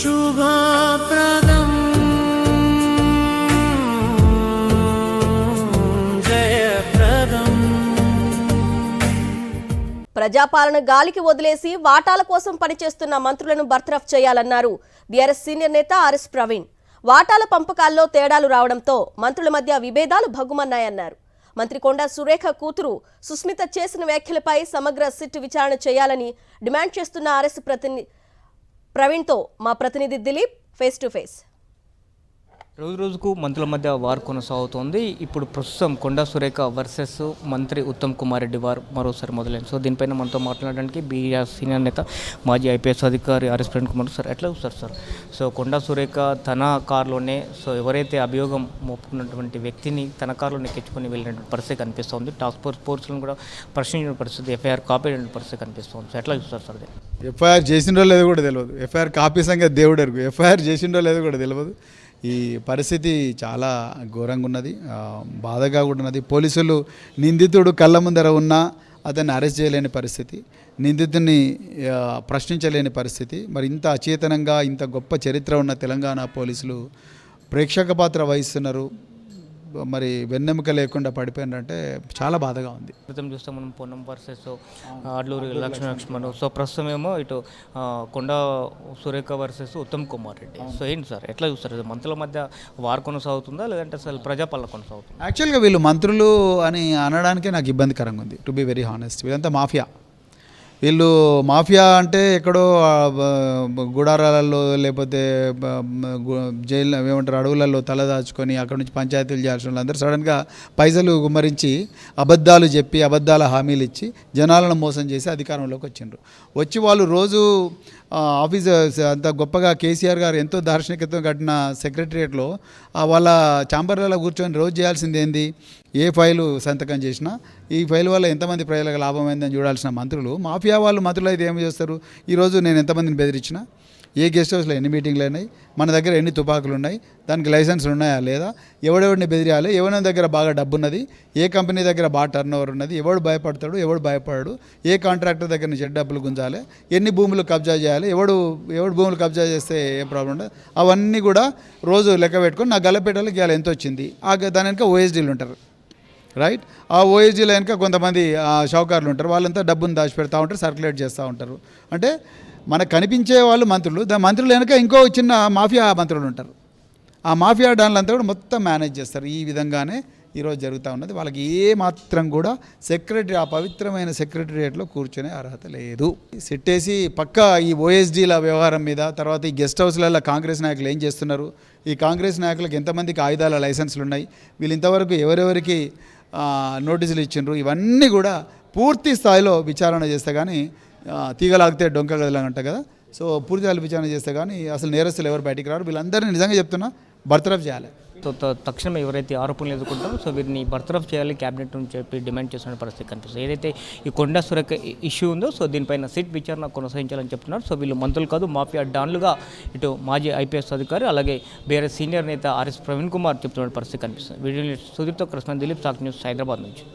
శుభప్రదం జయప్రదం. ప్రజాపాలన గాలికి వదిలేసి వాటాల కోసం పనిచేస్తున్న మంత్రులను బర్తరఫ్ చేయాలన్నారు బీఆర్ఎస్ సీనియర్ నేత ఆర్ఎస్ ప్రవీణ్. వాటాల పంపకాల్లో తేడాలు రావడంతో మంత్రుల మధ్య విభేదాలు భగ్గుమన్నాయన్నారు. మంత్రి కొండా సురేఖ కూతురు సుస్మిత చేసిన వ్యాఖ్యలపై సమగ్ర సిట్ విచారణ చేయాలని డిమాండ్ చేస్తున్న ఆర్ఎస్ ప్రవీణ్తో మా ప్రతినిధి దిలీప్ ఫేస్ టు ఫేస్. రోజు రోజుకు మంత్రుల మధ్య వార్ కొనసాగుతోంది. ఇప్పుడు ప్రస్తుతం కొండా సురేఖ వర్సెస్ మంత్రి ఉత్తమ్ కుమార్ రెడ్డి వార్ మరోసారి మొదలైంది. సో దీనిపైన మనతో మాట్లాడడానికి బీఆర్ సీనియర్ నేత మాజీ ఐపీఎస్ అధికారి ఆర్ఎస్ ప్రవీణ్ కుమార్ సార్ ఎట్లా చూస్తారు సార్? సో కొండా సురేఖ తన కారులోనే ఎవరైతే అభియోగం మోపుకున్నటువంటి వ్యక్తిని తన కారులో ఎక్కించుకొని వెళ్ళినటువంటి పరిస్థితి కనిపిస్తుంది. టాస్క్ ఫోర్స్ ఫోర్స్లను కూడా ప్రశ్నించిన పరిస్థితి, ఎఫ్ఐఆర్ కాపీ అయిన పరిస్థితి కనిపిస్తుంది. సో ఎట్లా చూస్తారు సార్? ఎఫ్ఐఆర్ చేసిండో లేదో కూడా తెలియదు. ఎఫ్ఐఆర్ కాపీ సంగతి దేవుడు ఎరుగు. ఎఫ్ఐఆర్ చేసిండో లేదో కూడా తెలియదు. ఈ పరిస్థితి చాలా ఘోరంగా ఉన్నది, బాధగా కూడా ఉన్నది. పోలీసులు నిందితుడు కళ్ళ ముందర ఉన్నా అతన్ని అరెస్ట్ చేయలేని పరిస్థితి, నిందితుడిని ప్రశ్నించలేని పరిస్థితి. మరి ఇంత అచేతనంగా ఇంత గొప్ప చరిత్ర ఉన్న తెలంగాణ పోలీసులు ప్రేక్షక పాత్ర వహిస్తున్నారు. మరి వెన్నెముక లేకుండా పడిపోయినారంటే చాలా బాధగా ఉంది. క్రితం చూస్తే మనం పొన్నం వర్సెస్ అడ్లూరి లక్ష్మణ్. సో ప్రస్తుతం ఏమో ఇటు కొండా సురేఖ వర్సెస్ ఉత్తమ్ కుమార్ రెడ్డి. సో ఏంటి సార్ ఎట్లా చూస్తారు? మంత్రుల మధ్య వార్ కొనసాగుతుందా లేదంటే అసలు ప్రజాపాలన కొనసాగుతుందా? యాక్చువల్గా వీళ్ళు మంత్రులు అని అనడానికే నాకు ఇబ్బందికరంగా ఉంది, టు బి వెరీ హానెస్ట్. వీళ్ళంతా మాఫియా. వీళ్ళు మాఫియా అంటే ఎక్కడో గుడారాలలో లేకపోతే జైలు ఏమంటారు అడవులలో తలదాచుకొని అక్కడ నుంచి పంచాయతీలు చేయాల్సిన వాళ్ళందరూ సడన్గా పైసలు గుమ్మరించి అబద్ధాలు చెప్పి అబద్ధాల హామీలు ఇచ్చి జనాలను మోసం చేసి అధికారంలోకి వచ్చిండ్రు. వచ్చి వాళ్ళు రోజు ఆఫీస్ అంత గొప్పగా కేసీఆర్ గారు ఎంతో దార్శనికత కట్టిన సెక్రటరియట్లో వాళ్ళ ఛాంబర్లలో కూర్చొని రోజు చేయాల్సింది ఏంది? ఏ ఫైలు సంతకం చేసినా ఈ ఫైల్ వల్ల ఎంతమంది ప్రజలకు లాభమైందని చూడాల్సిన మంత్రులు, మాఫియా వాళ్ళు మంత్రులు అయితే ఏమి చేస్తారు? ఈరోజు నేను ఎంతమందిని బెదిరించినా, ఏ గెస్ట్ హౌస్లో ఎన్ని మీటింగ్లు అయినాయి, మన దగ్గర ఎన్ని తుపాకులు ఉన్నాయి, దానికి లైసెన్స్లు ఉన్నాయా లేదా, ఎవడెవడిని బెదిరియాలి, ఎవరి దగ్గర బాగా డబ్బు ఉన్నది, ఏ కంపెనీ దగ్గర బాగా టర్న్ ఓవర్ ఉన్నది, ఎవడు భయపడతాడు ఎవడు భయపడాడు, ఏ కాంట్రాక్టర్ దగ్గర నుంచి డబ్బులు గుంజాలి, ఎన్ని భూములు కబ్జా చేయాలి, ఎవడు భూములు కబ్జా చేస్తే ఏ ప్రాబ్లం ఉండదు, అవన్నీ కూడా రోజు లెక్క పెట్టుకొని నా గల్లపేటలోకి ఇవాళ ఎంత వచ్చింది, దాని వెనక ఓఎస్డీలు ఉంటారు, రైట్? ఆ ఓఎస్డీలో వెనక కొంతమంది షావుకారులు ఉంటారు, వాళ్ళంతా డబ్బును దాచిపెడతా ఉంటారు, సర్క్యులేట్ చేస్తూ ఉంటారు. అంటే మనకు కనిపించే వాళ్ళు మంత్రులు, మంత్రులు వెనక ఇంకో చిన్న మాఫియా మంత్రులు ఉంటారు. ఆ మాఫియా డాన్లంతా కూడా మొత్తం మేనేజ్ చేస్తారు. ఈ విధంగానే ఈరోజు జరుగుతూ ఉన్నది. వాళ్ళకి ఏ మాత్రం కూడా ఆ పవిత్రమైన సెక్రటరియట్లో కూర్చొనే అర్హత లేదు. సెట్టేసి పక్క ఈ ఓఎస్డీల వ్యవహారం మీద, తర్వాత ఈ గెస్ట్ హౌస్లలో కాంగ్రెస్ నాయకులు ఏం చేస్తున్నారు, ఈ కాంగ్రెస్ నాయకులకు ఎంతమందికి ఆయుధాల లైసెన్సులు ఉన్నాయి, వీళ్ళు ఇంతవరకు ఎవరెవరికి నోటీసులు ఇచ్చిండ్రు, ఇవన్నీ కూడా పూర్తి స్థాయిలో విచారణ చేస్తే కానీ తీగలాగితే డొంక గదలంట కదా. సో పూర్తిగా విచారణ చేస్తే కానీ అసలు నేరస్తులు ఎవరు బయటికి రారు. వీళ్ళందరినీ నిజంగా చెప్తున్నా బర్తరఫ్ చేయాలి. సో తక్షణం ఎవరైతే ఆరోపణలు ఎదుర్కొంటారో సో వీరిని బర్తరఫ్ చేయాలి క్యాబినెట్ నుంచి చెప్పి డిమాండ్ చేస్తున్న పరిస్థితి కనిపిస్తుంది. ఏదైతే ఈ కొండా సురేఖ ఇష్యూ ఉందో సో దీనిపైన సిట్ విచారణ కొనసాగించాలని చెప్తున్నారు. సో వీళ్ళు మంత్రులు కాదు, మాఫియా డాన్లుగా ఇటు మాజీ ఐపీఎస్ అధికారి అలాగే వేరే సీనియర్ నేత ఆర్ఎస్ ప్రవీణ్ కుమార్ చెప్తున్న పరిస్థితి కనిపిస్తుంది. వీడియో సుదీప్తో కృష్ణ, దిలీప్, సాక్షి న్యూస్, హైదరాబాద్ నుంచి.